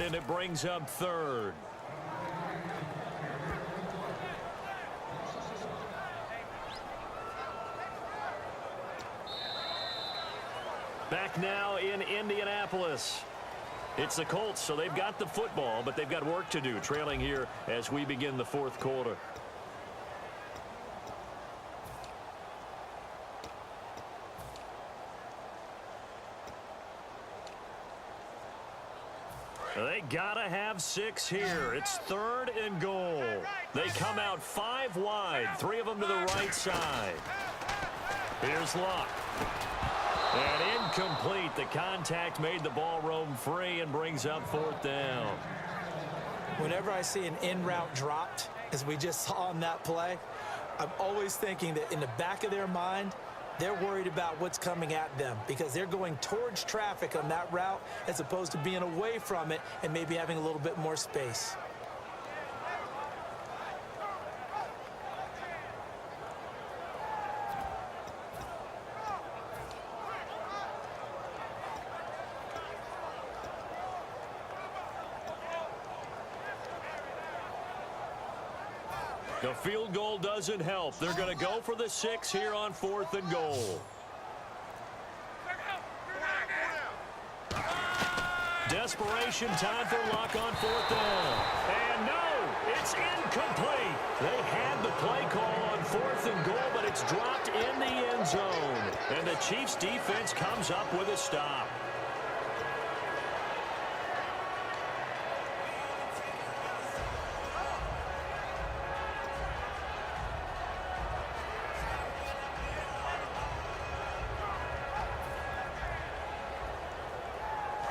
and it brings up third. Back now in Indianapolis. It's the Colts, so they've got the football, but they've got work to do, trailing here as we begin the fourth quarter. They gotta have 6 here. It's third and goal. They come out 5 wide, 3 of them to the right side. Here's Luck. And incomplete. The contact made the ball roam free and brings up fourth down. Whenever I see an in-route dropped, as we just saw on that play, I'm always thinking that in the back of their mind, they're worried about what's coming at them because they're going towards traffic on that route as opposed to being away from it and maybe having a little bit more space. The field goal doesn't help. They're going to go for the 6 here on fourth and goal. Desperation time for Luck on fourth down. And no, it's incomplete. They had the play call on fourth and goal, but it's dropped in the end zone. And the Chiefs defense comes up with a stop.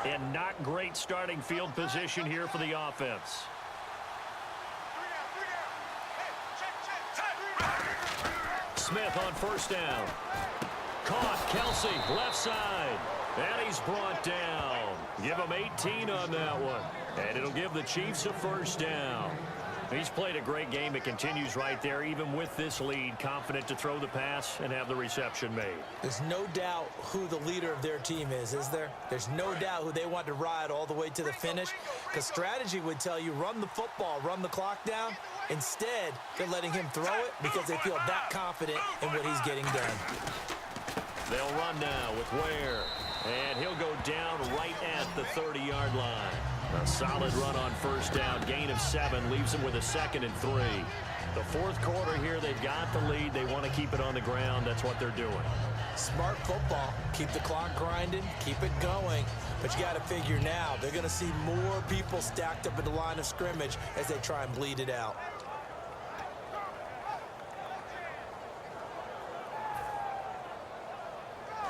And not great starting field position here for the offense. Smith on first down. Caught. Kelsey, left side. And he's brought down. Give him 18 on that one. And it'll give the Chiefs a first down. He's played a great game. It continues right there, even with this lead, confident to throw the pass and have the reception made. There's no doubt who the leader of their team is there? There's no doubt who they want to ride all the way to the finish, because strategy would tell you run the football, run the clock down. Instead, they're letting him throw it because they feel that confident in what he's getting done. They'll run now with Ware, and he'll go down right at the 30-yard line. A solid run on first down, gain of 7, leaves them with a 2nd and 3. The fourth quarter here, they've got the lead. They want to keep it on the ground. That's what they're doing. Smart football. Keep the clock grinding, keep it going. But you got to figure now, they're going to see more people stacked up at the line of scrimmage as they try and bleed it out.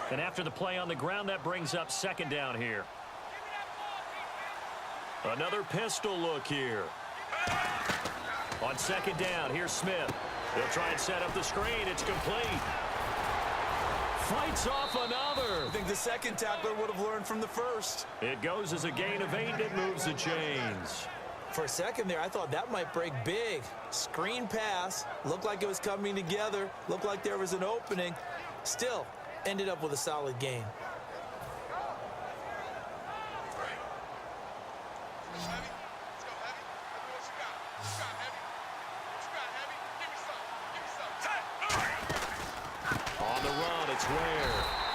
And after the play on the ground, that brings up 2nd down here. Another pistol look here. On 2nd down, here's Smith. They'll try and set up the screen. It's complete. Fights off another. I think the second tackler would have learned from the first. It goes as a gain of 8. It moves the chains. For a second there, I thought that might break big. Screen pass. Looked like it was coming together. Looked like there was an opening. Still, ended up with a solid gain.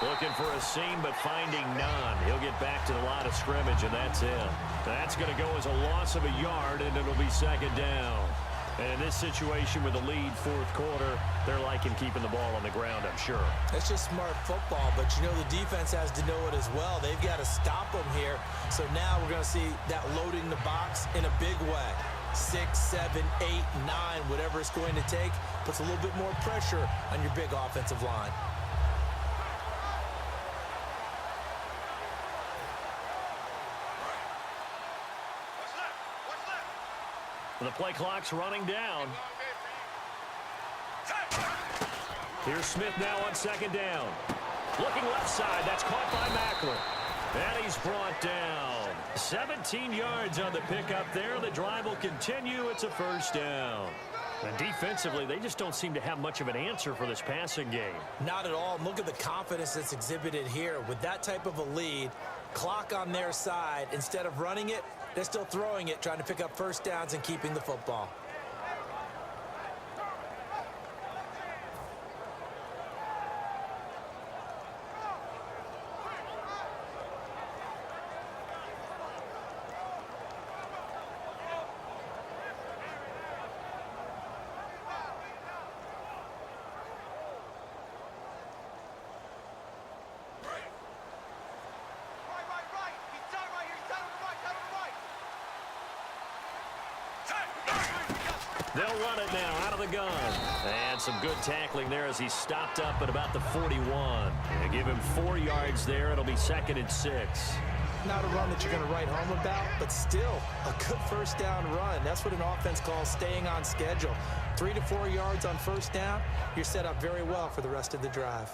Looking for a seam, but finding none. He'll get back to the line of scrimmage, and that's it. That's going to go as a loss of a yard, and it'll be 2nd down. And in this situation with the lead fourth quarter, they're liking keeping the ball on the ground, I'm sure. That's just smart football, but you know the defense has to know it as well. They've got to stop them here. So now we're going to see that loading the box in a big way. 6, 7, 8, 9, whatever it's going to take, puts a little bit more pressure on your big offensive line. The play clock's running down. Here's Smith now on 2nd down. Looking left side. That's caught by Mackler. And he's brought down. 17 yards on the pickup there. The drive will continue. It's a first down. And defensively, they just don't seem to have much of an answer for this passing game. Not at all. Look at the confidence that's exhibited here. With that type of a lead, Clock on their side. Instead of running it, they're still throwing it, trying to pick up first downs and keeping the football. They'll run it now out of the gun. And some good tackling there as he stopped up at about the 41. They give him 4 yards there. It'll be 2nd and 6. Not a run that you're going to write home about, but still a good first down run. That's what an offense calls staying on schedule. 3 to 4 yards on first down, you're set up very well for the rest of the drive.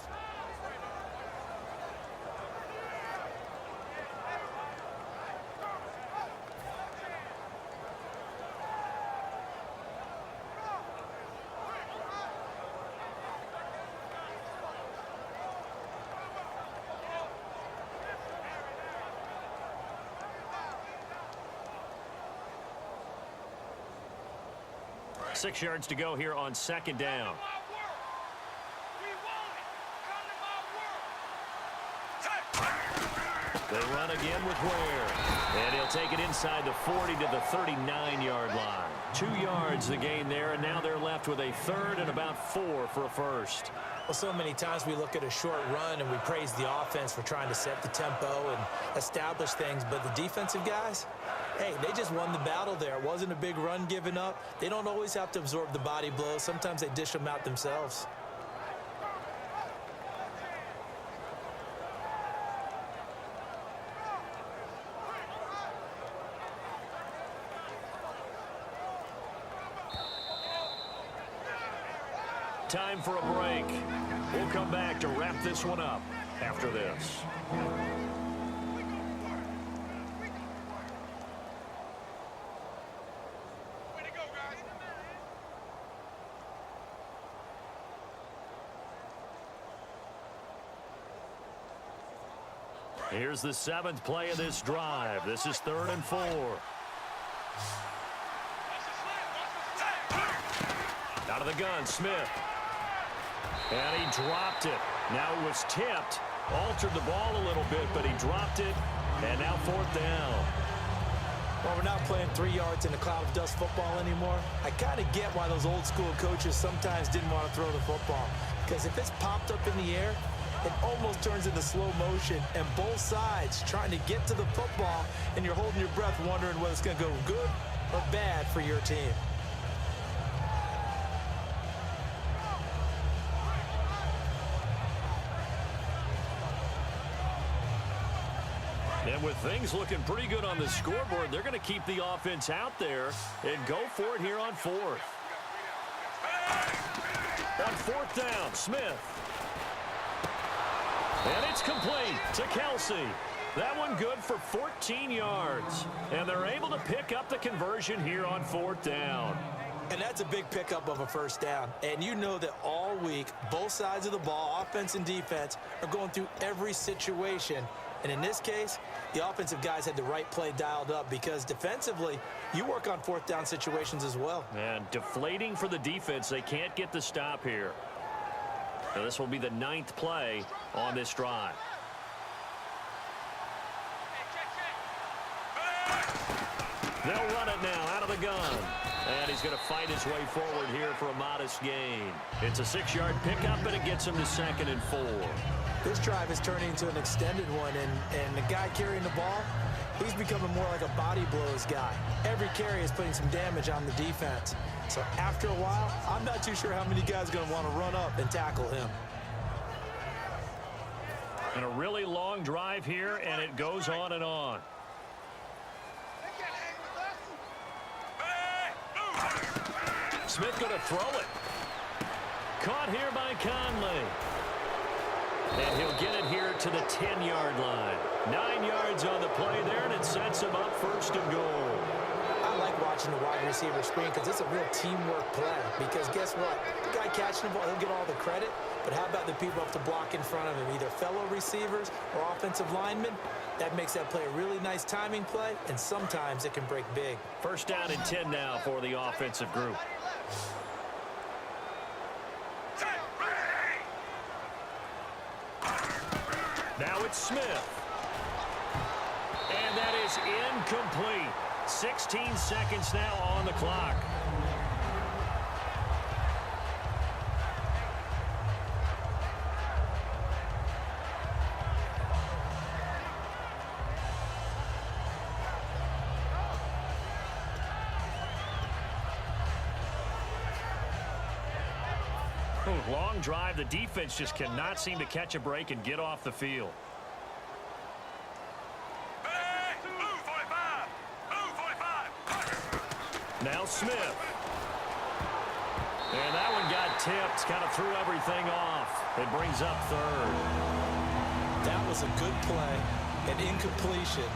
Six yards to go here on 2nd down. They run again with Ware. And he'll take it inside the 40 to the 39-yard line. 2 yards the gain there, and now they're left with a 3rd and about 4 for a first. Well, so many times we look at a short run and we praise the offense for trying to set the tempo and establish things, but the defensive guys, hey, they just won the battle there. It wasn't a big run given up. They don't always have to absorb the body blows. Sometimes they dish them out themselves. Time for a break. We'll come back to wrap this one up after this. Here's the 7th play of this drive. This is 3rd and 4. Out of the gun, Smith. And he dropped it. Now it was tipped. Altered the ball a little bit, but he dropped it. And now 4th down. Well, we're not playing 3 yards in a cloud of dust football anymore. I kind of get why those old school coaches sometimes didn't want to throw the football. Because if it's popped up in the air, it almost turns into slow motion, and both sides trying to get to the football, and you're holding your breath wondering whether it's going to go good or bad for your team. And with things looking pretty good on the scoreboard, they're going to keep the offense out there and go for it here on 4th. On 4th down, Smith. And it's complete to Kelsey. That one good for 14 yards. And they're able to pick up the conversion here on 4th down. And that's a big pickup of a first down. And you know that all week, both sides of the ball, offense and defense, are going through every situation. And in this case, the offensive guys had the right play dialed up because defensively, you work on 4th down situations as well. And deflating for the defense. They can't get the stop here. Now this will be the 9th play on this drive. They'll run it now out of the gun. And he's going to fight his way forward here for a modest gain. It's a 6-yard pickup, and it gets him to 2nd and 4. This drive is turning into an extended one, and the guy carrying the ball, he's becoming more like a body blows guy. Every carry is putting some damage on the defense. So after a while, I'm not too sure how many guys are going to want to run up and tackle him. And a really long drive here, and it goes on and on. Smith going to throw it. Caught here by Conley. And he'll get it here to the 10-yard line. 9 yards on the play there, and it sets him up 1st and goal. I like watching the wide receiver screen because it's a real teamwork play. Because guess what? The guy catching the ball, he'll get all the credit. But how about the people up to block in front of him, either fellow receivers or offensive linemen? That makes that play a really nice timing play, and sometimes it can break big. First down and 10 now for the offensive group. Now it's Smith. And that is incomplete. 16 seconds now on the clock. Long drive. The defense just cannot seem to catch a break and get off the field. Now Smith. And that one got tipped. Kind of threw everything off. It brings up third. That was a good play, an incompletion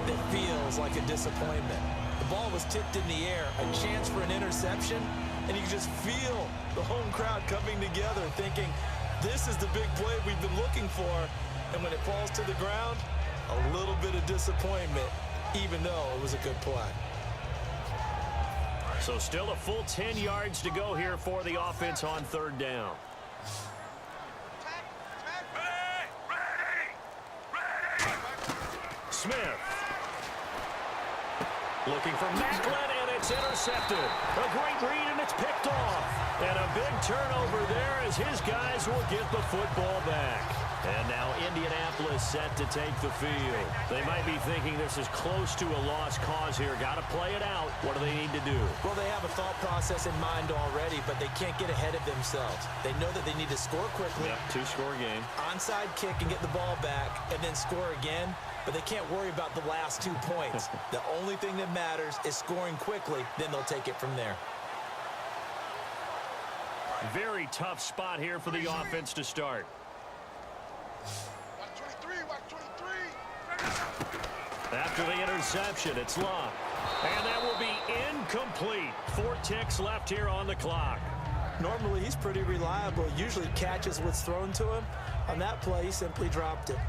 that feels like a disappointment. The ball was tipped in the air, a chance for an interception, and you can just feel the home crowd coming together thinking, this is the big play we've been looking for. And when it falls to the ground, a little bit of disappointment, even though it was a good play. So still a full 10 yards to go here for the offense on third down. Smith. Looking for Macklin, and it's intercepted. A great read, and it's picked off. And a big turnover there as his guys will get the football back. And now Indianapolis set to take the field. They might be thinking this is close to a lost cause here. Got to play it out. What do they need to do? Well, they have a thought process in mind already, but they can't get ahead of themselves. They know that they need to score quickly. Yep, two-score game. Onside kick and get the ball back, and then score again. But they can't worry about the last 2 points. The only thing that matters is scoring quickly. Then they'll take it from there. Very tough spot here for the offense to start. After the interception, it's Luck. And that will be incomplete. 4 ticks left here on the clock. Normally, he's pretty reliable. Usually catches what's thrown to him. On that play, he simply dropped it.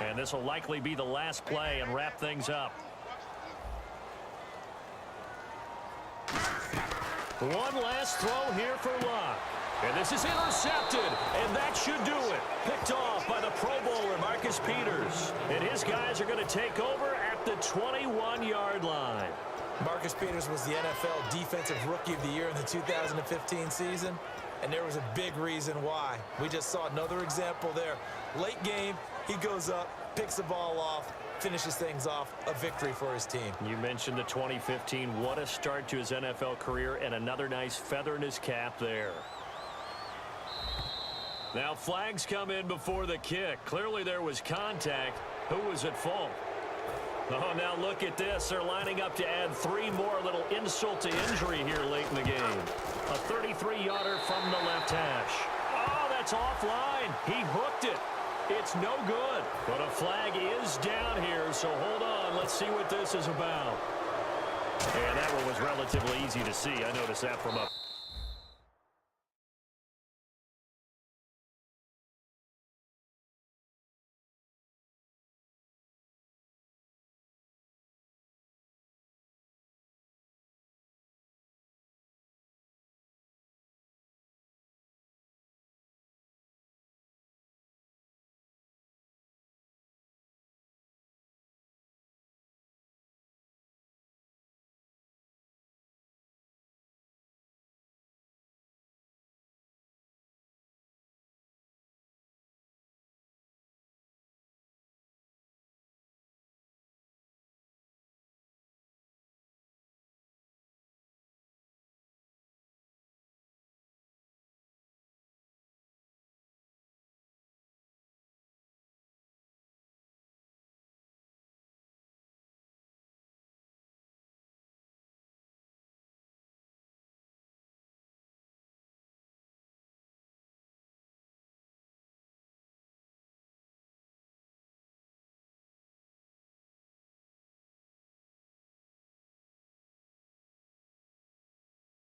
And this will likely be the last play and wrap things up. One last throw here for Luck. And this is intercepted, and that should do it. Picked off by the Pro Bowler, Marcus Peters. And his guys are going to take over at the 21-yard line. Marcus Peters was the NFL Defensive Rookie of the Year in the 2015 season, and there was a big reason why. We just saw another example there. Late game, he goes up, picks the ball off, finishes things off, a victory for his team. You mentioned the 2015. What a start to his NFL career, and another nice feather in his cap there. Now flags come in before the kick. Clearly there was contact. Who was at fault? Oh, now look at this. They're lining up to add 3 more. A little insult to injury here late in the game. A 33-yarder from the left hash. Oh, that's offline. He hooked it. It's no good. But a flag is down here, so hold on. Let's see what this is about. And that one was relatively easy to see. I noticed that from up.